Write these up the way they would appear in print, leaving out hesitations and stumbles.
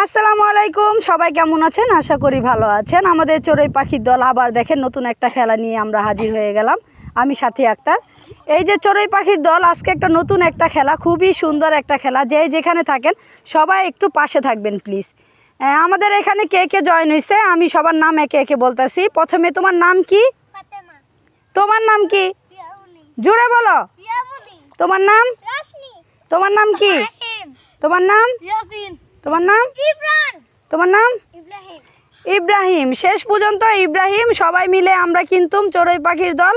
আসসালামু আলাইকুম, সবাই কেমন আছেন? আশা করি ভালো আছেন। আমাদের চড়ুই পাখির দল আবার দেখেন নতুন একটা খেলা নিয়ে আমরা হাজির হয়ে গেলাম। আমি সাথী আক্তার। এই যে চড়ুই পাখির দল আজকে একটা নতুন একটা খেলা, খুবই সুন্দর একটা খেলা। যে যেখানে থাকেন সবাই একটু পাশে থাকবেন প্লিজ। আমাদের এখানে কে কে জয়েন হয়েছে আমি সবার নাম একে একে বলতেছি। প্রথমে তোমার নাম কি? তোমার নাম কি? জোরে বলো। তোমার নাম? তোমার নাম কি? তোমার নাম? তোমার নাম? তোমার নাম? ইব্রাহিম। শেষ পর্যন্ত ইব্রাহিম। সবাই মিলে আমরা কিন্তু চড়ুই পাখির দল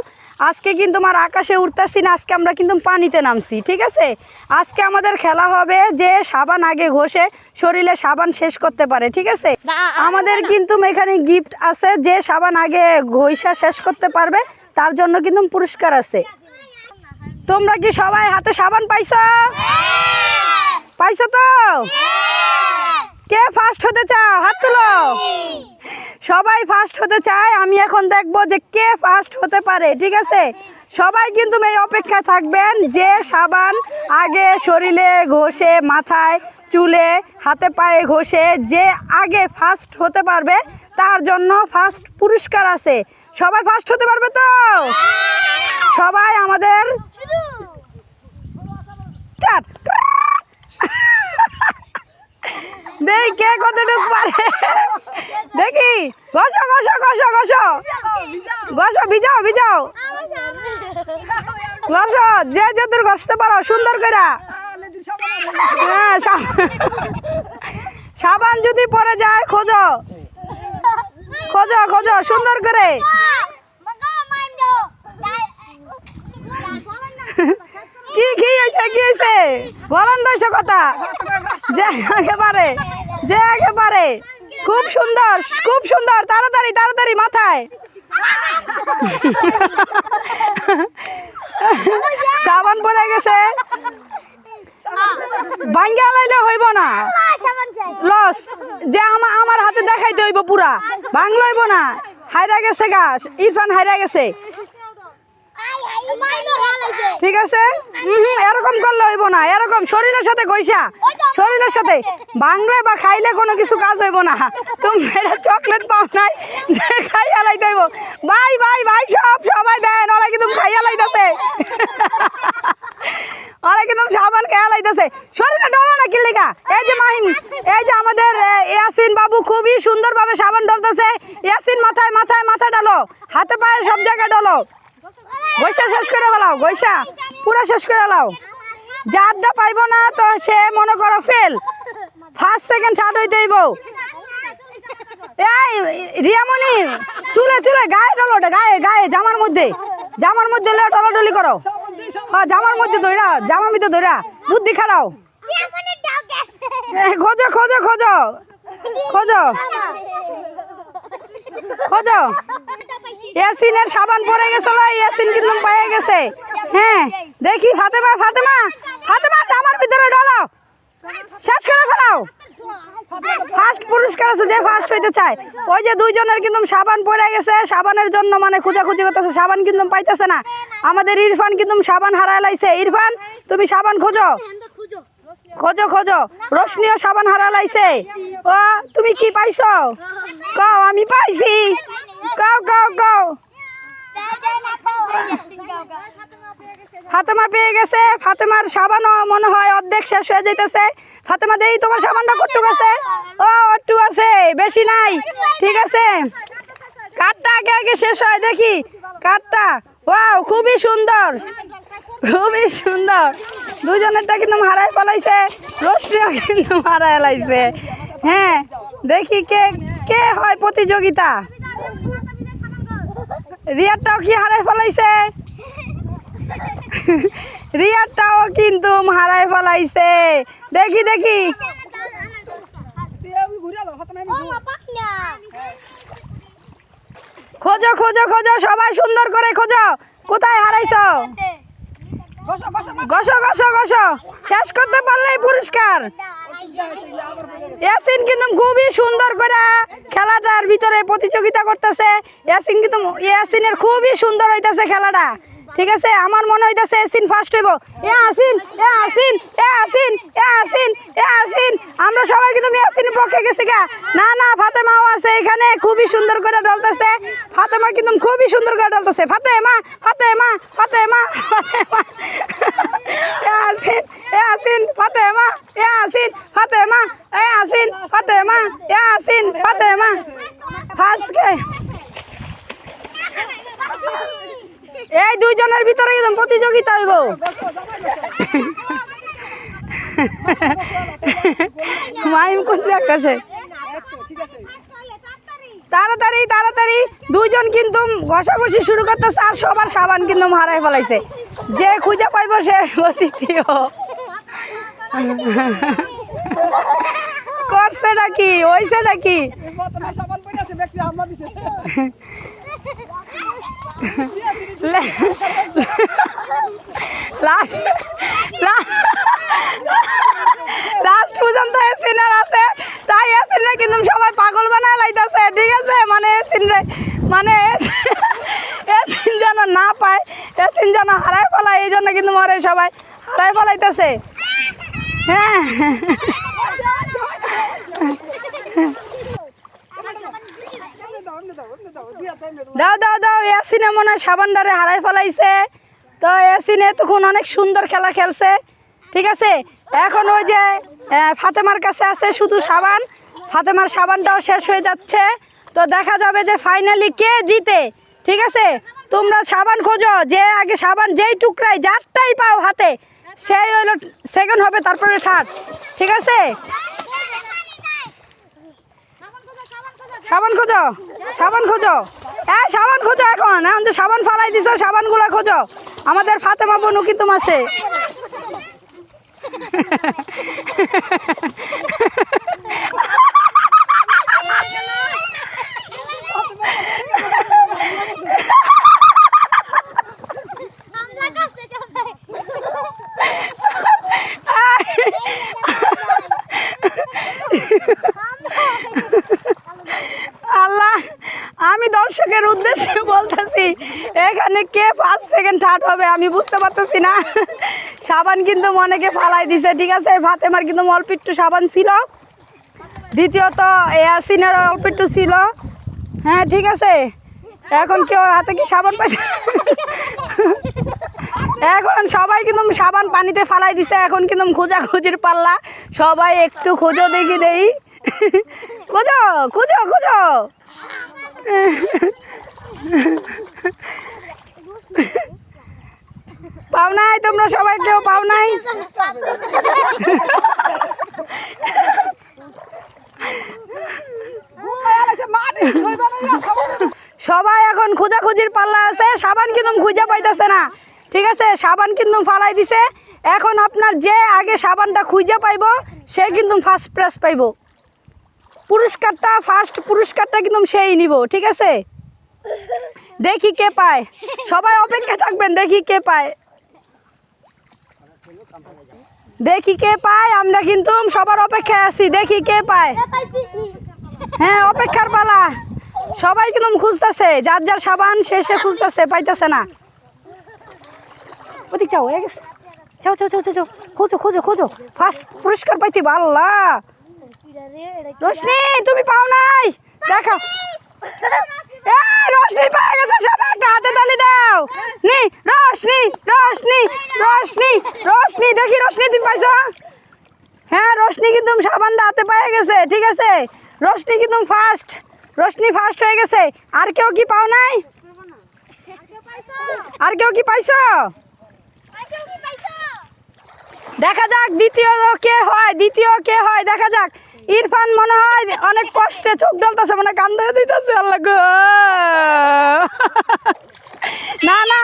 আজকে কিন্তু আমার আকাশে উঠতেছি না, আজকে আমরা কিন্তু পানিতে নামছি। ঠিক আছে, আজকে আমাদের খেলা হবে যে সাবান আগে ঘষে শরীরে সাবান শেষ করতে পারে। ঠিক আছে, আমাদের কিন্তু এখানে গিফট আছে, যে সাবান আগে ঘষা শেষ করতে পারবে তার জন্য কিন্তু পুরস্কার আছে। তোমরা কি সবাই হাতে সাবান পাইছো? পাইছো তো? কে ফার্স্ট হতে চাও? হাত তুলো। সবাই ফার্স্ট হতে চায়। আমি এখন দেখবো যে কে ফার্স্ট হতে পারে। ঠিক আছে, সবাই কিন্তু এই অপেক্ষায় থাকবেন যে সাবান আগে শরীরে ঘষে, মাথায় চুলে হাতে পায়ে ঘষে যে আগে ফার্স্ট হতে পারবে তার জন্য ফার্স্ট পুরস্কার আছে। সবাই ফার্স্ট হতে পারবে তো? সবাই আমাদের দেখি কে কতটুকু পারে। দেখি, ঘষো ঘষো ঘষো ঘষো ঘষো, ভিজাও ভিজাও, ঘষো যে যতদূর ঘষতে পারো সুন্দর করে। হ্যাঁ, সাবান যদি পরে যায় খোঁজো খোঁজো খোঁজো সুন্দর করে। কি কি হয়েছে? কি হয়েছে? গরম দইছে কথা। যে একেবারে, যে একেবারে খুব সুন্দর, খুব সুন্দর। তাড়াতাড়ি তাড়াতাড়ি মাথায় সাবান পড়ে গেছে। ভাঙ্গা লাইলে হইব না, লস। যে আমার হাতে দেখাইতে হইব পুরা, ভাঙল হইব না। হাইরা গেছে গাছ, ইরফান হাইরা গেছে। ঠিক আছে, এরকম করলে হইব না। এরকম শরীরের সাথে ঘষা, শরীরের সাথে ভাঙলে বা খাইলে কোনো কিছু কাজ হইব না। তুমি এটা চকলেট পাও নাই যে খাইয়া লাইতে হইব। ভাই ভাই ভাই সবাই দেন, ওরা কিন্তু খাইয়া লাইতেছে, ওরা কিন্তু সাবান খেয়া লাইতেছে। শরীরে ডলো না কিল্লিকা। এই যে মাহিম, এই যে আমাদের ইয়াসিন বাবু খুবই সুন্দরভাবে সাবান ডলতেছে। ইয়াসিন মাথায় মাথায় মাথা ডালো, হাতে পায়ে সব জায়গায় ডলো। গৈসা শেষ করে ফেলাও, গৈসা পুরো শেষ করে ফেলাও। যারটা পাইব না তো সে মনে করো ফেল। ফার্স্ট সেকেন্ড থার্ড হইতে হইব। এই রিয়ামণি, চুলে চুলে গায়ে ডলো, গায়ে গায়ে জামার মধ্যে, জামার মধ্যে ডলাডলি করো। হ্যাঁ, জামার মধ্যে ধরা, জামার মধ্যে ধরা বুদ্ধি খাড়াও। খোঁজো খোঁজো খোঁজো খোঁজো খোঁজো। ইয়াসিনের সাবান পড়ে গেছিল, ইয়াসিন কিন্তু পেয়ে গেছে। হ্যাঁ, দেখি ফাতেমা, ফাতেমা ফাতেমা জামার ভিতরে ঢালো, শেষ করে ফেলাও। ফার্স্ট পুরস্কার আছে, যে ফার্স্ট হইতে চায়। ওই যে দুইজনের কিন্তু সাবান পড়ে গেছে, সাবানের জন্য মানে খোঁজাখুঁজি করতেছে, সাবান কিন্তু পাইতেছে না। আমাদের ইরফান কিন্তু সাবান হারায় লাইছে। ইরফান তুমি সাবান খোঁজো খোঁজো খোঁজো। রোশনিও সাবান হারা লাইছে। ও তুমি কি পাইছো? কও আমি পাইছি, কও কও কও। ফাতেমা পেয়ে গেছে। ফাতেমার সাবানও মনে হয় অর্ধেক শেষ হয়ে যাইতেছে। ফাতেমা দেই তোমার সাবানটা কট্টু গেছে। ও একটু আছে, বেশি নাই। ঠিক আছে, কাঠটা আগে আগে শেষ হয়। দেখি কাঠটা। ওয়াও, খুবই সুন্দর, খুবই সুন্দর। দুজনেরটা কিন্তু হারাই ফেলাইছে, রোশনিও কিন্তু হারাই লাইছে। হ্যাঁ, দেখি কে কে হয় প্রতিযোগিতা। রিয়ারটাও কি হারাই ফেলাইছে? রিয়ারটাও কিন্তু হারাই ফেলাইছে। দেখি দেখি, খোঁজো খোঁজো খোঁজো, সবাই সুন্দর করে খোঁজো। কোথায় হারাইছো? ঘষো ঘষো ঘষো, শেষ করতে পারলেই পুরস্কার। ইয়াসিন কিন্তু খুবই সুন্দর করে খেলাটার ভিতরে প্রতিযোগিতা করতেছে। ইয়াসিন কিন্তু, ইয়াসিনের খুবই সুন্দর হইতেছে খেলাটা। ঠিক আছে, আমার মনে হইতাছে এসিন ফার্স্ট হইব। আসিন আসিন আসিন আসিন আসিন, আমরা সবাই কিন্তু ইয়াসিনের পক্ষে গেছি গা। না না, ফাতেমাও আছে এখানে, খুবই সুন্দর করে ডলতেছে। ফাতেমা কিন্তু খুবই সুন্দর করে ডলতেছে। ফাতেমা ফাতেমা ফাতেমা ফাতেমা আসিন আসিন ফাতেমা আসিন ফাতেমা আসিন ফাতেমা আসিন ফাতেমা ফার্স্ট কে। এই দুইজনের ভিতরে একদম প্রতিযোগিতা হইব। মাইম কোন আকাশে তাড়াতাড়ি তাড়াতাড়ি দুইজন কিন্তু ঘষাঘষি শুরু করতেছে, আর সবার সাবান কিন্তু হারাই ফেলাইছে। যে খুঁজে পাইব সে দ্বিতীয় করছে নাকি, হইছে নাকি? লাস্ট পর্যন্ত এসিনার আছে, তাই এসিনরা কিন্তু সবাই পাগল বানায় লাইতেছে। ঠিক আছে, মানে এসিনরে মানে এসিন যেন না পায়, এসিন যেন হারাই ফেলায়, এই জন্য কিন্তু মরে সবাই হারাই ফেলাইতেছে। হ্যাঁ দাও দাও দাও, ইয়াসিনে মনে হয় সাবানদারে হারাই ফেলাইছে। তো ইয়াসিনে তখন অনেক সুন্দর খেলা খেলছে। ঠিক আছে, এখন ওই যে ফাতেমার কাছে আছে শুধু সাবান, ফাতেমার সাবানটাও শেষ হয়ে যাচ্ছে। তো দেখা যাবে যে ফাইনালি কে জিতে। ঠিক আছে, তোমরা সাবান খোঁজো, যে আগে সাবান যেই টুকরাই যারটাই পাও হাতে সেই হইলো সেকেন্ড হবে, তারপরে থার্ড। ঠিক আছে, সাবান খোঁজো সাবান খোঁজো, হ্যাঁ সাবান খোঁজো। এখন এখন যে সাবান ফালাই দিছো সাবানগুলা খোঁজো। আমাদের ফাতেমা বোনও কিন্তু আছে। আল্লাহ, আমি দর্শকের উদ্দেশ্যে বলতেছি, এখানে কে ফার্স্ট সেকেন্ড থার্ড হবে আমি বুঝতে পারতেছি না। সাবান কিন্তু অনেকে ফালাই দিছে। ঠিক আছে, ফাতেমার কিন্তু অল্প একটু সাবান ছিল, দ্বিতীয়ত ইয়াসিনের অল্প একটু ছিল। হ্যাঁ ঠিক আছে, এখন কেউ হাতে কি সাবান পাই? এখন সবাই কিন্তু সাবান পানিতে ফালাই দিছে। এখন কিন্তু খোঁজাখুঁজির পাল্লা, সবাই একটু খোঁজো দেখি দেই, খোঁজো খোঁজো খোঁজো। পাও নাই তোমরা সবাই, কেউ পাও নাই? সবাই এখন খোঁজাখুঁজির পাল্লা আছে, সাবান কিন্তু খুঁজে পাইতেছে না। ঠিক আছে, সাবান কিন্তু ফালাই দিছে। এখন আপনার যে আগে সাবানটা খুঁজে পাইব সে কিন্তু ফার্স্ট প্রাইজ পাইব, পুরস্কারটা ফার্স্ট পুরস্কারটা কিন্তু সেই নিব। ঠিক আছে, দেখি কে পায়, সবাই অপেক্ষা থাকবেন, দেখি কে পায়, দেখি কে পায়। আমরা কিন্তু সবার অপেক্ষায় আছি, দেখি কে পায়। হ্যাঁ অপেক্ষার পালা, সবাই কিন্তু খুঁজতেছে, যার যার সাবান শেষে খুঁজতেছে, পাইতেছে না। ওদিক যাও, হয়ে গেছে, যাও যাও যাও যাও, খোঁজো খোঁজো খোঁজো, ফার্স্ট পুরস্কার পাইতে। আল্লাহ, রোশনি তুমি পাও নাই, দেখাও। রোশনি পেয়ে গেছে, সবাই একটা হাতে তালি দাও। নি রোশনি রোশনি রোশনি রোশনি, দেখি রোশনি তুমি পাইছো? হ্যাঁ রোশনি কিন্তু সাবানটা হাতে পেয়ে গেছে। ঠিক আছে, রোশনি কিন্তু ফার্স্ট, রোশনি ফার্স্ট হয়ে গেছে। আর কেউ কি পাও নাই? আর কেউ কি পাইছো? দেখা যাক দ্বিতীয় কে হয়, দ্বিতীয় কে হয় দেখা যাক। ইরফান মনে হয় অনেক কষ্টে চোখ ঢালতেছে, মানে কান্দে দিতেছে। আল্লাহ গো, না না,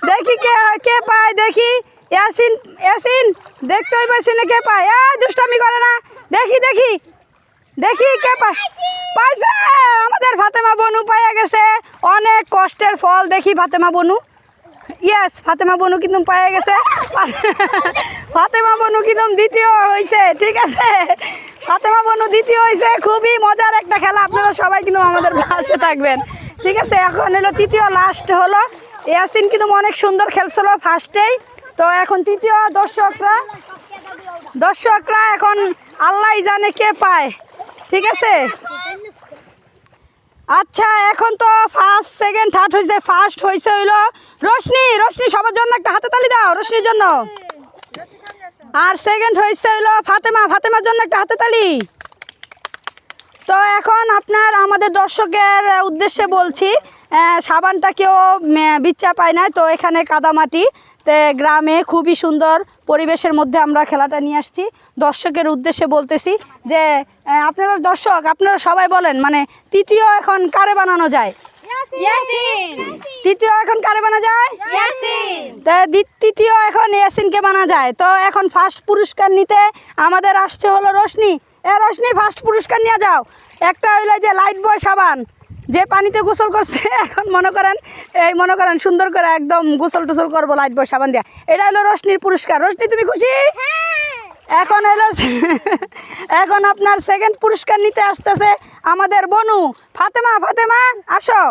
দেখি কে কে পায়, দেখি। ইয়াসিন ইয়াসিন দেখতেই পাইছি না কে পায়। দুষ্টামি করে না, দেখি দেখি দেখি কে পায়। পাইছে, আমাদের ফাতেমা বনু পাইয়া গেছে, অনেক কষ্টের ফল। দেখি ফাতেমা বনু, ইয়েস ফাতেমা বনু কিন্তু পাইয়া গেছে। ফাতেমা বনু কিন্তু দ্বিতীয় হয়েছে। ঠিক আছে, ফাতেমা বনু দ্বিতীয় হয়েছে। খুবই মজার একটা খেলা, আপনারা সবাই কিন্তু আমাদের পাশে থাকবেন। ঠিক আছে, এখন হলো তৃতীয় লাস্ট হলো ইয়াসিন কিন্তু অনেক সুন্দর খেলছিল ফার্স্টেই। তো এখন তৃতীয় দর্শকরা এখন আল্লাহ জানে কে পায়, ঠিক আছে। আচ্ছা এখন তো ফার্স্ট সেকেন্ড থার্ড হয়েছে, ফার্স্ট হয়েছে হইলো রোশনি। রোশনি সবার জন্য একটা হাতে তালি দাও রোশনির জন্য। আর সেকেন্ড হয়েছে হইলো ফাতেমা, ফাতেমার জন্য একটা হাতে তালি। তো এখন আপনার আমাদের দর্শকের উদ্দেশ্যে বলছি, সাবানটা কেউ বিচ্ছা পায় না, তো এখানে কাদামাটি তে গ্রামে খুবই সুন্দর পরিবেশের মধ্যে আমরা খেলাটা নিয়ে আসছি। দর্শকের উদ্দেশ্যে বলতেছি যে আপনারা দর্শক আপনারা সবাই বলেন, মানে তৃতীয় এখন কারে বানানো যায়? তৃতীয় এখন কারে বানা যায়? তৃতীয় এখন ইয়াসিনকে বানা যায়। তো এখন ফার্স্ট পুরস্কার নিতে আমাদের আসছে হলো রোশনি। রোশনি ফার্স্ট পুরস্কার নিয়ে যাও। একটা হইলো যে লাইট বয় সাবান, যে পানিতে গোসল করছে, এখন মনে করেন সুন্দর করে একদম গোসল টোসল করবো লাইট বয় সাবান দিয়া। এটা হলো রোশনির পুরস্কার। রোশনি তুমি খুশি? এখন এখন আপনার সেকেন্ড পুরস্কার নিতে আসতেছে আমাদের বনু ফাতেমা। ফাতেমা আসো।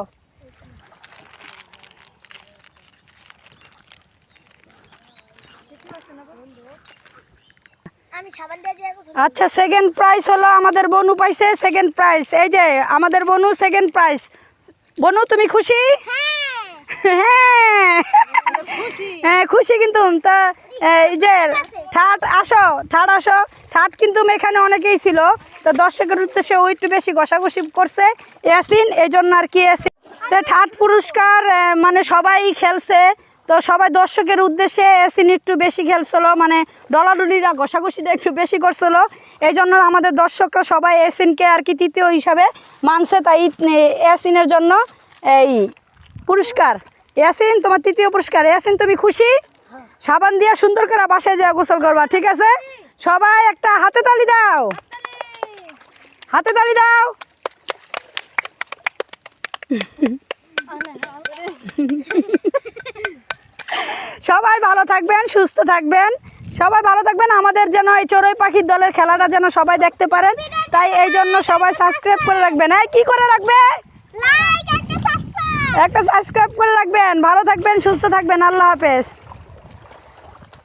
আচ্ছা সেকেন্ড প্রাইজ হলো আমাদের বনু পাইছে সেকেন্ড প্রাইজ। এই যে আমাদের বনু সেকেন্ড প্রাইজ। বনু তুমি খুশি? হ্যাঁ হ্যাঁ খুশি। কিন্তু তা এই যে থার্ড আসো থার্ড কিন্তু এখানে অনেকেই ছিল, তো দর্শকের উদ্দেশ্যে ও একটু বেশি ঘষাঘষি করছে ইয়াসিন, এই জন্য আর কি ইয়াসিন। তো থার্ড পুরস্কার মানে সবাই খেলছে, তো সবাই দর্শকের উদ্দেশ্যে ইয়াসিন একটু বেশি খেলছিল, মানে ডলাডলিরা ঘষাঘষিটা একটু বেশি করছিল, এই জন্য আমাদের দর্শকরা সবাই ইয়াসিনকে আর কি তৃতীয় হিসাবে মানছে। তাই ইয়াসিনের জন্য এই পুরস্কার। ইয়াসিন তোমার তৃতীয় পুরস্কার। ইয়াসিন তুমি খুশি? সাবান দিয়া সুন্দর করে বাসায় যা গোসল করবা, ঠিক আছে। সবাই একটা হাতে তালি দাও, হাতে তালি দাও। সবাই ভালো থাকবেন, সুস্থ থাকবেন, সবাই ভালো থাকবেন। আমাদের যেন এই চড়ুই পাখির দলের খেলাটা যেন সবাই দেখতে পারেন, তাই এই জন্য সবাই সাবস্ক্রাইব করে রাখবেন। কি করে রাখবে? একটা সাবস্ক্রাইব করে রাখবেন। ভালো থাকবেন, সুস্থ থাকবেন। আল্লাহ হাফেজ।